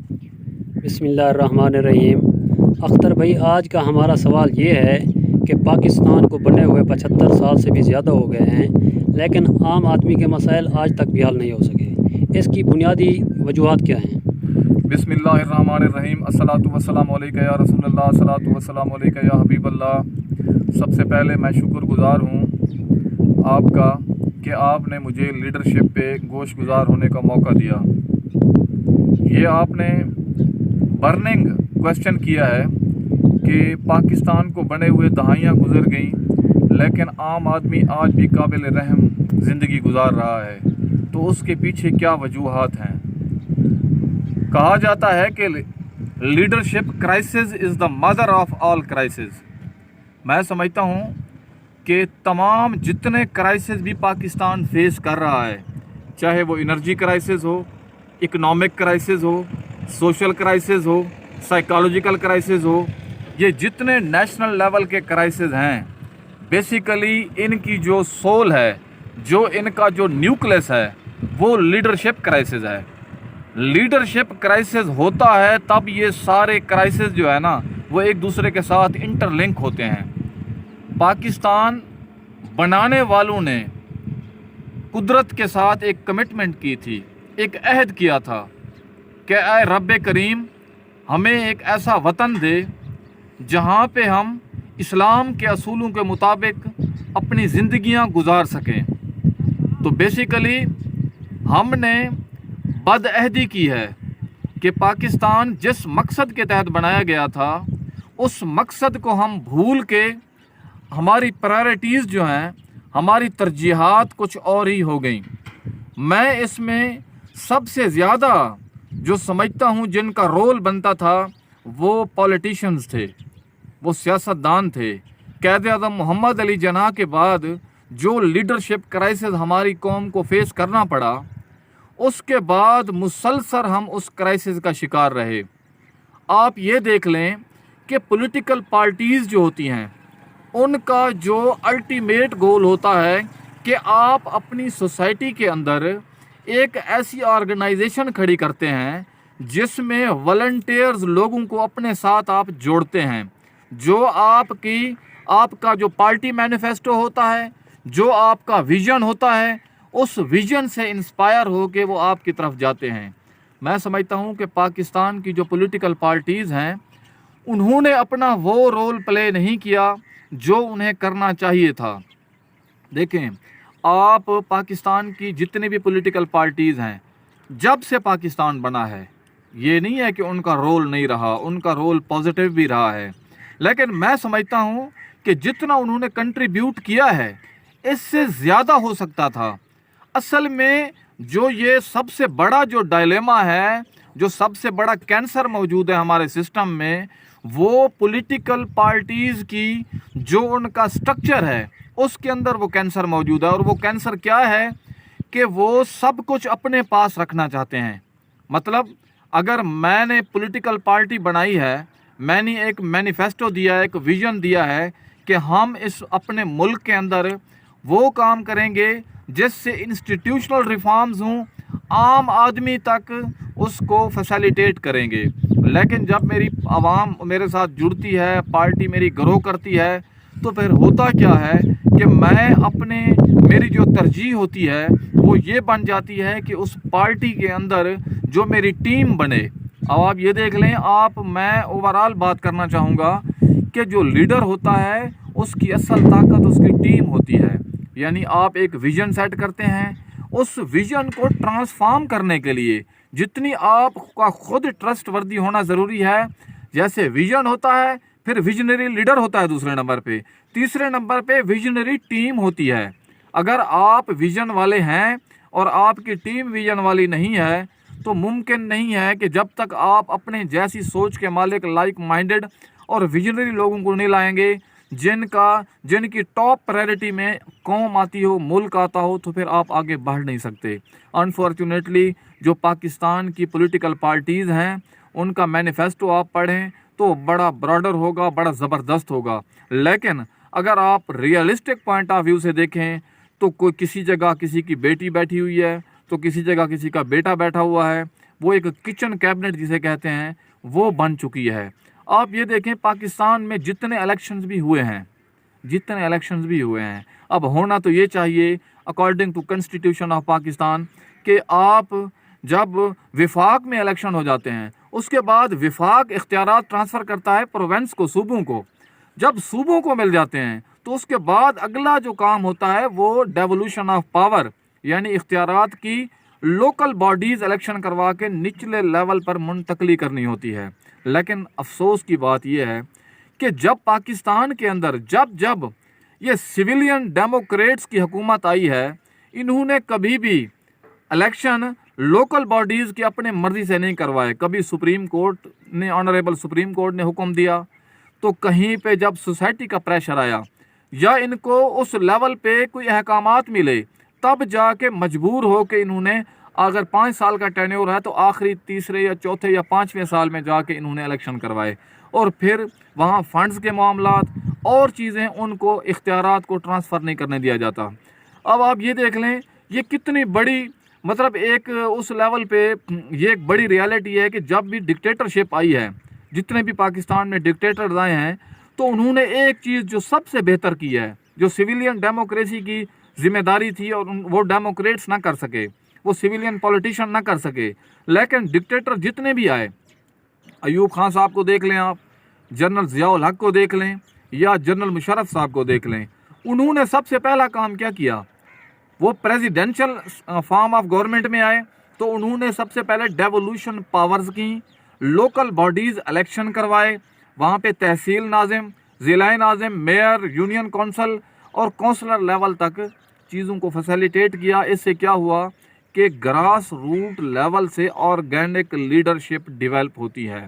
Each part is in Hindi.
बिस्मिल्लाहिर्रहमानिर्रहीम। अख्तर भाई, आज का हमारा सवाल ये है कि पाकिस्तान को बने हुए 75 साल से भी ज़्यादा हो गए हैं, लेकिन आम आदमी के मसाइल आज तक भी हल नहीं हो सके। इसकी बुनियादी वजूहात क्या हैं? बिस्मिल्लाहिर्रहमानिर्रहीम। अस्सलातु वस्सलामु अलैका या रसूलल्लाह, अस्सलातु वस्सलामु अलैका या हबीबल्लाह। सबसे पहले मैं शुक्रगुजार हूँ आपका कि आपने मुझे लीडरशिप पे गोशगुजार होने का मौका दिया। ये आपने बर्निंग क्वेश्चन किया है कि पाकिस्तान को बने हुए दहाइयाँ गुजर गईं, लेकिन आम आदमी आज भी काबिल रहम ज़िंदगी गुजार रहा है। तो उसके पीछे क्या वजूहात हैं? कहा जाता है कि leadership crisis is the mother of all crisis. मैं समझता हूँ कि तमाम जितने क्राइसिस भी पाकिस्तान फेस कर रहा है, चाहे वो एनर्जी क्राइसिस हो, इकोनॉमिक क्राइसिस हो, सोशल क्राइसिस हो, साइकोलॉजिकल क्राइसिस हो, ये जितने नेशनल लेवल के क्राइसिस हैं, बेसिकली इनकी जो सोल है, जो इनका जो न्यूक्लियस है, वो लीडरशिप क्राइसिस है। लीडरशिप क्राइसिस होता है तब ये सारे क्राइसिस जो है ना, वो एक दूसरे के साथ इंटरलिंक होते हैं। पाकिस्तान बनाने वालों ने कुदरत के साथ एक कमिटमेंट की थी, एक अहद किया था कि ऐ रब्बे करीम, हमें एक ऐसा वतन दे जहाँ पे हम इस्लाम के असूलों के मुताबिक अपनी ज़िंदगियाँ गुजार सकें। तो बेसिकली हमने बदअहदी की है कि पाकिस्तान जिस मकसद के तहत बनाया गया था, उस मकसद को हम भूल के हमारी प्रायोरिटीज़ जो हैं, हमारी तरजीहात कुछ और ही हो गई। मैं इसमें सबसे ज़्यादा जो समझता हूँ जिनका रोल बनता था, वो पॉलिटिशियंस थे, वो सियासतदान थे। क़ायद-ए-आज़म मोहम्मद अली जिन्नाह के बाद जो लीडरशिप क्राइसिस हमारी कौम को फेस करना पड़ा, उसके बाद मुसलसल हम उस क्राइसिस का शिकार रहे। आप ये देख लें कि पॉलिटिकल पार्टीज़ जो होती हैं, उनका जो अल्टीमेट गोल होता है कि आप अपनी सोसाइटी के अंदर एक ऐसी ऑर्गेनाइजेशन खड़ी करते हैं जिसमें वॉलंटियर्स लोगों को अपने साथ आप जोड़ते हैं। जो आपका जो पार्टी मैनिफेस्टो होता है, जो आपका विज़न होता है, उस विज़न से इंस्पायर होकर वो आपकी तरफ जाते हैं। मैं समझता हूँ कि पाकिस्तान की जो पॉलिटिकल पार्टीज़ हैं, उन्होंने अपना वो रोल प्ले नहीं किया जो उन्हें करना चाहिए था। देखें, आप पाकिस्तान की जितनी भी पॉलिटिकल पार्टीज़ हैं, जब से पाकिस्तान बना है, ये नहीं है कि उनका रोल नहीं रहा, उनका रोल पॉजिटिव भी रहा है। लेकिन मैं समझता हूँ कि जितना उन्होंने कंट्रीब्यूट किया है, इससे ज़्यादा हो सकता था। असल में जो ये सबसे बड़ा जो डायलेमा है, जो सबसे बड़ा कैंसर मौजूद है हमारे सिस्टम में, वो पॉलिटिकल पार्टीज़ की जो उनका स्ट्रक्चर है, उसके अंदर वो कैंसर मौजूद है। और वो कैंसर क्या है कि वो सब कुछ अपने पास रखना चाहते हैं। मतलब अगर मैंने पॉलिटिकल पार्टी बनाई है, मैंने एक मैनिफेस्टो दिया है, एक विज़न दिया है कि हम इस अपने मुल्क के अंदर वो काम करेंगे जिससे इंस्टीट्यूशनल रिफॉर्म्स हों, आम आदमी तक उसको फैसिलिटेट करेंगे। लेकिन जब मेरी आवाम मेरे साथ जुड़ती है, पार्टी मेरी ग्रो करती है, तो फिर होता क्या है कि मेरी जो तरजीह होती है वो ये बन जाती है कि उस पार्टी के अंदर जो मेरी टीम बने। अब आप ये देख लें, मैं ओवरऑल बात करना चाहूँगा कि जो लीडर होता है उसकी असल ताकत उसकी टीम होती है। यानी आप एक विज़न सेट करते हैं, उस विज़न को ट्रांसफॉर्म करने के लिए जितनी आपका खुद ट्रस्टवर्दी होना ज़रूरी है। जैसे विज़न होता है, फिर विजनरी लीडर होता है दूसरे नंबर पे, तीसरे नंबर पे विजनरी टीम होती है। अगर आप विज़न वाले हैं और आपकी टीम विज़न वाली नहीं है, तो मुमकिन नहीं है कि जब तक आप अपने जैसी सोच के मालिक, लाइक माइंडेड और विजनरी लोगों को नहीं लाएंगे, जिनकी टॉप प्रायोरिटी में कौम आती हो, मुल्क आता हो, तो फिर आप आगे बढ़ नहीं सकते। अनफॉर्चुनेटली जो पाकिस्तान की पॉलिटिकल पार्टीज़ हैं, उनका मैनिफेस्टो आप पढ़ें तो बड़ा ब्रॉडर होगा, बड़ा ज़बरदस्त होगा। लेकिन अगर आप रियलिस्टिक पॉइंट ऑफ व्यू से देखें तो कोई किसी जगह किसी की बेटी बैठी हुई है, तो किसी जगह किसी का बेटा बैठा हुआ है। वो एक किचन कैबिनेट जिसे कहते हैं वो बन चुकी है। आप ये देखें पाकिस्तान में जितने इलेक्शंस भी हुए हैं, अब होना तो ये चाहिए according to constitution of Pakistan कि आप जब विफाक में इलेक्शन हो जाते हैं उसके बाद विफाक इख्तियारात ट्रांसफ़र करता है प्रोविंस को, सूबों को। जब सूबों को मिल जाते हैं तो उसके बाद अगला जो काम होता है वो डेवोल्यूशन ऑफ पावर, यानी इख्तियारात की लोकल बॉडीज़ इलेक्शन करवा के निचले लेवल पर मुंतकली करनी होती है। लेकिन अफसोस की बात यह है कि जब पाकिस्तान के अंदर जब ये सिविलियन डेमोक्रेट्स की हुकूमत आई है, इन्होंने कभी भी इलेक्शन लोकल बॉडीज़ की अपने मर्जी से नहीं करवाए। कभी सुप्रीम कोर्ट ने, ऑनरेबल सुप्रीम कोर्ट ने हुक्म दिया, तो कहीं पे जब सोसाइटी का प्रेशर आया या इनको उस लेवल पे कोई अहकामात मिले, तब जाके मजबूर हो के इन्होंने, अगर 5 साल का टेन्योर है तो आखिरी तीसरे या चौथे या 5वें साल में जाके इन्होंने इलेक्शन करवाए। और फिर वहाँ फंड्स के मामलात और चीज़ें, उनको इख्तियारात को ट्रांसफ़र नहीं करने दिया जाता। अब आप ये देख लें ये कितनी बड़ी, मतलब एक उस लेवल पे ये एक बड़ी रियलिटी है कि जब भी डिक्टेटरशिप आई है, जितने भी पाकिस्तान में डिक्टेटर्स आए हैं, तो उन्होंने एक चीज़ जो सबसे बेहतर की है, जो सिविलियन डेमोक्रेसी की जिम्मेदारी थी और वो डेमोक्रेट्स ना कर सके, वो सिविलियन पॉलिटिशियन ना कर सके, लेकिन डिक्टेटर जितने भी आए, अयूब खान साहब को देख लें आप, जनरल ज़ियाउल हक को देख लें या जनरल मुशर्रफ साहब को देख लें, उन्होंने सबसे पहला काम क्या किया, वो प्रेसिडेंशियल फॉर्म ऑफ गवर्नमेंट में आए तो उन्होंने सबसे पहले डेवोल्यूशन पावर्स की, लोकल बॉडीज़ इलेक्शन करवाए, वहाँ पे तहसील नाज़िम, ज़िला नाज़िम, मेयर, यूनियन कौंसल और कौंसलर लेवल तक चीज़ों को फैसिलिटेट किया। इससे क्या हुआ कि ग्रास रूट लेवल से ऑर्गेनिक लीडरशिप डेवलप होती है।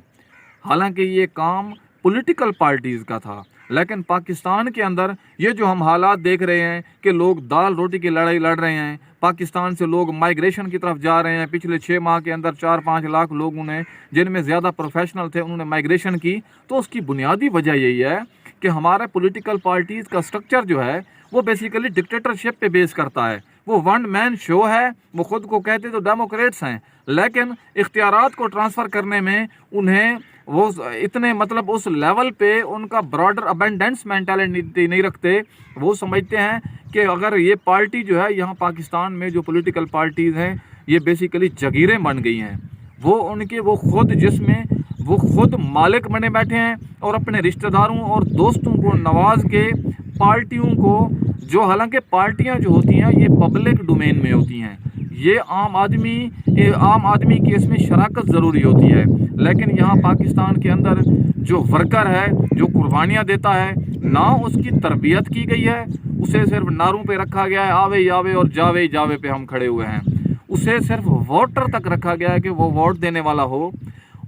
हालांकि ये काम पॉलिटिकल पार्टीज़ का था, लेकिन पाकिस्तान के अंदर ये जो हम हालात देख रहे हैं कि लोग दाल रोटी की लड़ाई लड़ रहे हैं, पाकिस्तान से लोग माइग्रेशन की तरफ जा रहे हैं। पिछले 6 माह के अंदर 4-5 लाख लोगों ने, जिनमें ज़्यादा प्रोफेशनल थे, उन्होंने माइग्रेशन की। तो उसकी बुनियादी वजह यही है कि हमारे पॉलिटिकल पार्टीज़ का स्ट्रक्चर जो है वो बेसिकली डिक्टेटरशिप पे बेस करता है। वो वन मैन शो है, वो खुद को कहते तो डेमोक्रेट्स हैं, लेकिन इख्तियारात को ट्रांसफ़र करने में उन्हें वो इतने, मतलब उस लेवल पे उनका ब्रॉडर अबेंडेंस मेंटालिटी नहीं रखते। वो समझते हैं कि अगर ये पार्टी जो है, यहाँ पाकिस्तान में जो पॉलिटिकल पार्टीज़ हैं, ये बेसिकली जगीरें बन गई हैं। वो उनके, वो खुद जिसमें वो खुद मालिक बने बैठे हैं और अपने रिश्तेदारों और दोस्तों को नवाज के पार्टियों को, जो हालांकि पार्टियां जो होती हैं ये पब्लिक डोमेन में होती हैं, ये आम आदमी की इसमें शराकत ज़रूरी होती है। लेकिन यहाँ पाकिस्तान के अंदर जो वर्कर है, जो कुर्बानियाँ देता है, ना उसकी तरबियत की गई है, उसे सिर्फ नारों पे रखा गया है, आवे जावे और जावे जावे पे हम खड़े हुए हैं। उसे सिर्फ वोटर तक रखा गया है कि वो वोट देने वाला हो,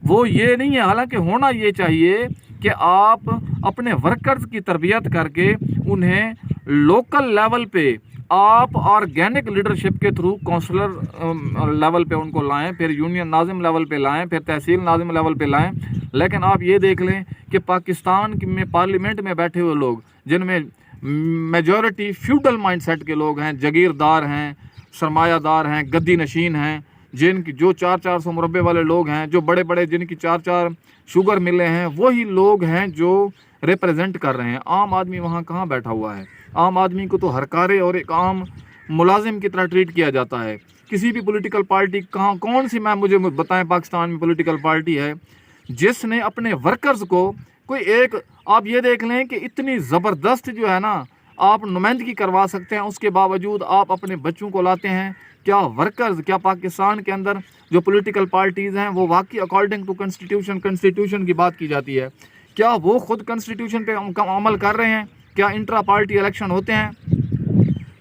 वो ये नहीं है। हालांकि होना ये चाहिए कि आप अपने वर्कर्स की तरबियत करके उन्हें लोकल लेवल पे आप ऑर्गेनिक लीडरशिप के थ्रू काउंसलर लेवल पे उनको लाएं, फिर यूनियन नाज़िम लेवल पे लाएं, फिर तहसील नाज़िम लेवल पे लाएं। लेकिन आप ये देख लें कि पाकिस्तान में पार्लियामेंट में बैठे हुए लोग, जिनमें मेजॉरिटी फ्यूडल माइंडसेट के लोग हैं, जगीरदार हैं, सरमायादार हैं, गद्दी नशीन हैं, जिनकी जो 400 मुरब्बे वाले लोग हैं, जो बड़े बड़े जिनकी 4 शुगर मिले हैं, वही लोग हैं जो रिप्रेजेंट कर रहे हैं। आम आदमी वहाँ कहाँ बैठा हुआ है? आम आदमी को तो हरकारे और एक आम मुलाजिम की तरह ट्रीट किया जाता है। किसी भी पॉलिटिकल पार्टी, कौन सी, मैं मुझे बताएं पाकिस्तान में पॉलिटिकल पार्टी है जिसने अपने वर्कर्स को कोई एक, आप ये देख लें कि इतनी ज़बरदस्त जो है ना, आप नुमाइंदगी करवा सकते हैं, उसके बावजूद आप अपने बच्चों को लाते हैं। क्या वर्कर्स, क्या पाकिस्तान के अंदर जो पॉलिटिकल पार्टीज़ हैं वो वाकई अकॉर्डिंग टू कॉन्स्टिट्यूशन की बात की जाती है, क्या वो खुद कॉन्स्टिट्यूशन पे अमल कर रहे हैं? क्या इंट्रा पार्टी इलेक्शन होते हैं?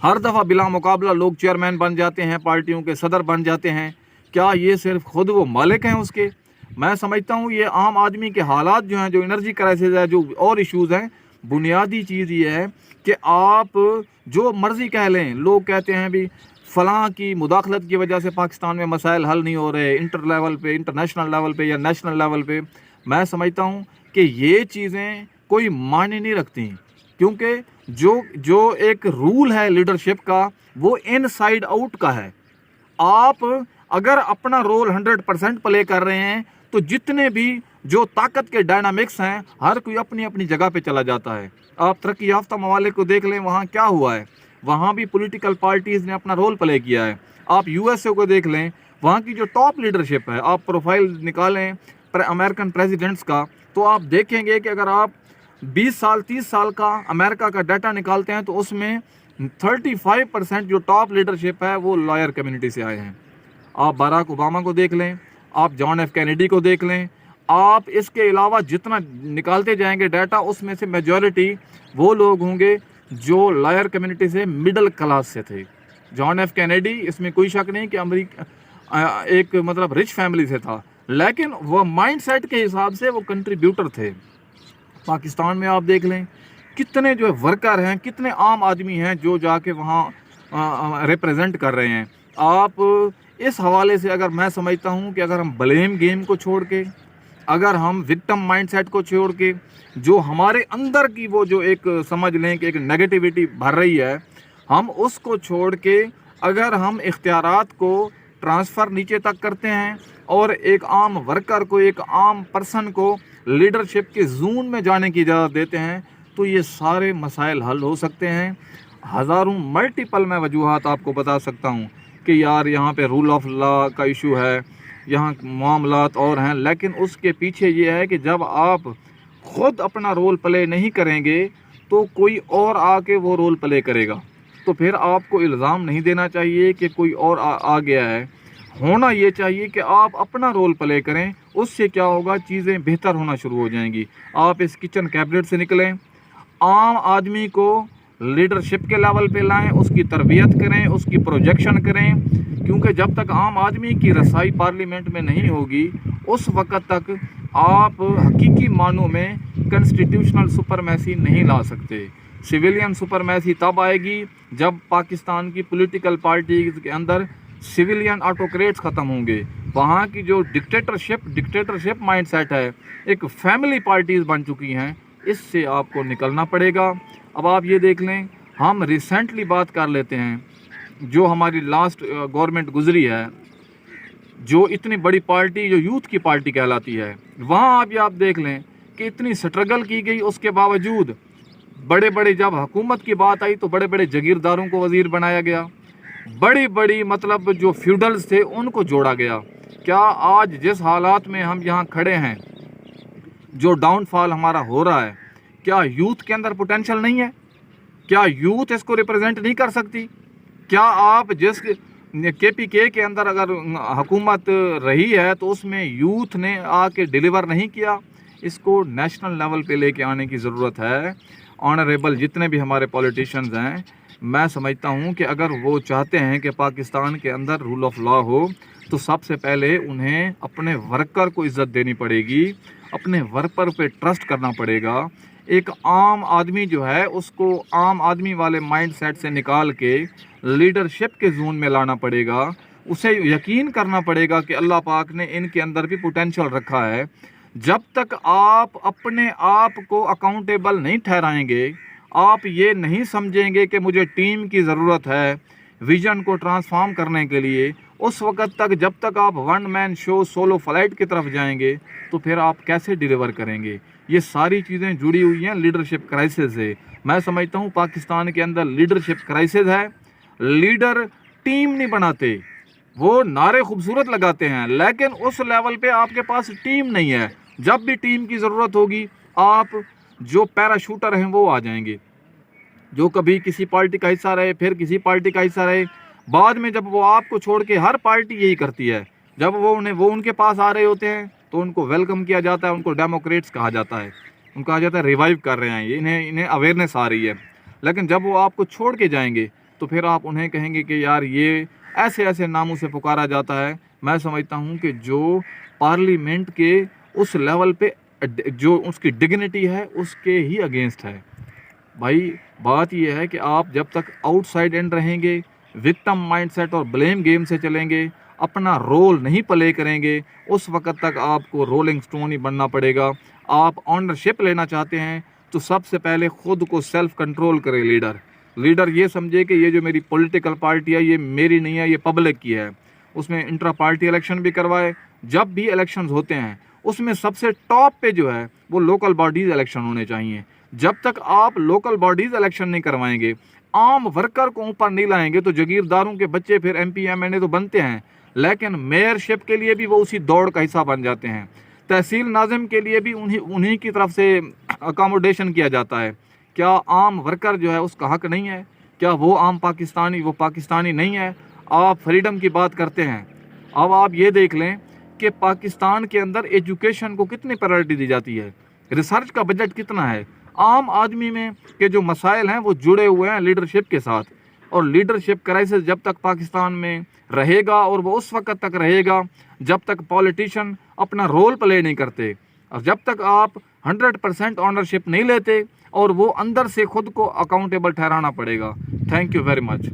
हर दफ़ा बिला मुकाबला लोग चेयरमैन बन जाते हैं, पार्टियों के सदर बन जाते हैं। क्या ये सिर्फ खुद वो मालिक हैं उसके? मैं समझता हूँ ये आम आदमी के हालात जो हैं, जो एनर्जी क्राइसिस है, जो और इश्यूज़ हैं, बुनियादी चीज़ ये है कि आप जो मर्ज़ी कह लें, लोग कहते हैं भी फ़लाँ की मुदाखलत की वजह से पाकिस्तान में मसाइल हल नहीं हो रहे, इंटर लेवल पे, इंटरनेशनल लेवल पे या नेशनल लेवल पे। मैं समझता हूँ कि ये चीज़ें कोई मायने नहीं रखती, क्योंकि जो एक रूल है लीडरशिप का, वो इनसाइड आउट का है। आप अगर अपना रोल 100% प्ले कर रहे हैं तो जितने भी जो ताकत के डायनामिक्स हैं हर कोई अपनी अपनी जगह पे चला जाता है। आप तरक्की याफ्ता ममालिक को देख लें, वहाँ क्या हुआ है, वहाँ भी पॉलिटिकल पार्टीज़ ने अपना रोल प्ले किया है। आप यूएसए को देख लें, वहाँ की जो टॉप लीडरशिप है, आप प्रोफाइल निकालें अमेरिकन प्रेसिडेंट्स का, तो आप देखेंगे कि अगर आप 20 साल 30 साल का अमेरिका का डाटा निकालते हैं तो उसमें 35% जो टॉप लीडरशिप है वो लॉयर कम्युनिटी से आए हैं। आप बराक ओबामा को देख लें, आप जॉन एफ कैनेडी को देख लें, आप इसके अलावा जितना निकालते जाएंगे डाटा उसमें से मेजॉरिटी वो लोग होंगे जो लॉयर कम्युनिटी से मिडिल क्लास से थे। जॉन एफ कैनेडी, इसमें कोई शक नहीं कि अमेरिका एक मतलब रिच फैमिली से था, लेकिन वो माइंडसेट के हिसाब से वो कंट्रीब्यूटर थे। पाकिस्तान में आप देख लें कितने जो वर्कर हैं, कितने आम आदमी हैं जो जाके वहाँ रिप्रेजेंट कर रहे हैं। आप इस हवाले से अगर मैं समझता हूँ कि अगर हम ब्लेम गेम को छोड़ के, अगर हम विक्टिम माइंडसेट को छोड़ के, जो हमारे अंदर की वो जो एक समझ लें कि एक नेगेटिविटी भर रही है, हम उसको छोड़ के अगर हम इख्तियारात को ट्रांसफ़र नीचे तक करते हैं और एक आम वर्कर को, एक आम पर्सन को लीडरशिप के जोन में जाने की इजाज़त देते हैं तो ये सारे मसाइल हल हो सकते हैं। हज़ारों मल्टीपल मैं वजूहात आपको बता सकता हूँ कि यार यहाँ पे रूल ऑफ लॉ का इशू है, यहाँ मामलात और हैं, लेकिन उसके पीछे ये है कि जब आप ख़ुद अपना रोल प्ले नहीं करेंगे तो कोई और आके वो रोल प्ले करेगा। तो फिर आपको इल्ज़ाम नहीं देना चाहिए कि कोई और आ गया है। होना ये चाहिए कि आप अपना रोल प्ले करें। उससे क्या होगा, चीज़ें बेहतर होना शुरू हो जाएंगी। आप इस किचन कैबिनेट से निकलें, आम आदमी को लीडरशिप के लेवल पे लाएं, उसकी तरबियत करें, उसकी प्रोजेक्शन करें, क्योंकि जब तक आम आदमी की रसाई पार्लियामेंट में नहीं होगी उस वक़्त तक आप हकीकी मानों में कॉन्स्टिट्यूशनल सुपरमेसी नहीं ला सकते। सिविलियन सुपरमेसी तब आएगी जब पाकिस्तान की पॉलिटिकल पार्टीज़ के अंदर सिविलियन ऑटोक्रेट्स ख़त्म होंगे। वहाँ की जो डिक्टेटरशिप माइंडसेट है, एक फैमिली पार्टीज़ बन चुकी हैं, इससे आपको निकलना पड़ेगा। अब आप ये देख लें, हम रिसेंटली बात कर लेते हैं, जो हमारी लास्ट गवर्नमेंट गुजरी है, जो इतनी बड़ी पार्टी जो यूथ की पार्टी कहलाती है, वहाँ आप देख लें कि इतनी स्ट्रगल की गई, उसके बावजूद बड़े बड़े, जब हुकूमत की बात आई तो बड़े बड़े जागीरदारों को वज़ीर बनाया गया, बड़ी बड़ी मतलब जो फ्यूडल्स थे उनको जोड़ा गया। क्या आज जिस हालात में हम यहाँ खड़े हैं, जो डाउनफॉल हमारा हो रहा है, क्या यूथ के अंदर पोटेंशियल नहीं है? क्या यूथ इसको रिप्रेजेंट नहीं कर सकती? क्या आप जिस KPK के अंदर अगर हुकूमत रही है तो उसमें यूथ ने आके डिलीवर नहीं किया? इसको नेशनल लेवल पे लेके आने की ज़रूरत है। ऑनरेबल जितने भी हमारे पॉलिटिशियंस हैं, मैं समझता हूँ कि अगर वो चाहते हैं कि पाकिस्तान के अंदर रूल ऑफ लॉ हो तो सबसे पहले उन्हें अपने वर्कर को इज़्ज़त देनी पड़ेगी, अपने वर्कर पे ट्रस्ट करना पड़ेगा। एक आम आदमी जो है उसको आम आदमी वाले माइंडसेट से निकाल के लीडरशिप के जोन में लाना पड़ेगा। उसे यकीन करना पड़ेगा कि अल्लाह पाक ने इनके अंदर भी पोटेंशियल रखा है। जब तक आप अपने आप को अकाउंटेबल नहीं ठहराएंगे, आप ये नहीं समझेंगे कि मुझे टीम की ज़रूरत है विज़न को ट्रांसफॉर्म करने के लिए, उस वक़्त तक जब तक आप one man show solo flight की तरफ जाएंगे तो फिर आप कैसे डिलीवर करेंगे? ये सारी चीज़ें जुड़ी हुई हैं लीडरशिप क्राइसिस से। मैं समझता हूँ पाकिस्तान के अंदर लीडरशिप क्राइसिस है। लीडर टीम नहीं बनाते, वो नारे खूबसूरत लगाते हैं, लेकिन उस लेवल पे आपके पास टीम नहीं है। जब भी टीम की ज़रूरत होगी, आप जो पैराशूटर हैं वो आ जाएंगे, जो कभी किसी पार्टी का हिस्सा रहे, फिर किसी पार्टी का हिस्सा रहे, बाद में जब वो आपको छोड़ के, हर पार्टी यही करती है, जब वो उनके पास आ रहे होते हैं तो उनको वेलकम किया जाता है, उनको डेमोक्रेट्स कहा जाता है, उनको कहा जाता है रिवाइव कर रहे हैं, इन्हें अवेयरनेस आ रही है। लेकिन जब वो आपको छोड़ के जाएंगे तो फिर आप उन्हें कहेंगे कि यार ये ऐसे ऐसे नामों से पुकारा जाता है। मैं समझता हूँ कि जो पार्लियामेंट के उस लेवल पे जो उसकी डिग्निटी है उसके ही अगेंस्ट है। भाई बात यह है कि आप जब तक आउटसाइड एंड रहेंगे, विक्टिम माइंडसेट और ब्लेम गेम से चलेंगे, अपना रोल नहीं प्ले करेंगे, उस वक़्त तक आपको रोलिंग स्टोन ही बनना पड़ेगा। आप ऑनरशिप लेना चाहते हैं तो सबसे पहले ख़ुद को सेल्फ कंट्रोल करे। लीडर ये समझे कि ये जो मेरी पॉलिटिकल पार्टी है ये मेरी नहीं है, ये पब्लिक की है। उसमें इंट्रा पार्टी इलेक्शन भी करवाए। जब भी इलेक्शन होते हैं उसमें सबसे टॉप पे जो है वो लोकल बॉडीज़ इलेक्शन होने चाहिए। जब तक आप लोकल बॉडीज़ इलेक्शन नहीं करवाएंगे, आम वर्कर को ऊपर नहीं लाएंगे, तो जागीरदारों के बच्चे फिर MP MNA तो बनते हैं, लेकिन मेयरशिप के लिए भी वो उसी दौड़ का हिस्सा बन जाते हैं। तहसील नाजिम के लिए भी उन्हीं की तरफ से अकोमोडेशन किया जाता है। क्या आम वर्कर जो है उसका हक नहीं है? क्या वो आम पाकिस्तानी वो पाकिस्तानी नहीं है? आप फ्रीडम की बात करते हैं, अब आप ये देख लें कि पाकिस्तान के अंदर एजुकेशन को कितनी प्रायोरिटी दी जाती है, रिसर्च का बजट कितना है। आम आदमी में के जो मसाइल हैं वो जुड़े हुए हैं लीडरशिप के साथ, और लीडरशिप क्राइसिस जब तक पाकिस्तान में रहेगा, और वो उस वक्त तक रहेगा जब तक पॉलिटिशियन अपना रोल प्ले नहीं करते, और जब तक आप 100% ऑनरशिप नहीं लेते, और वो अंदर से खुद को अकाउंटेबल ठहराना पड़ेगा। Thank you very much.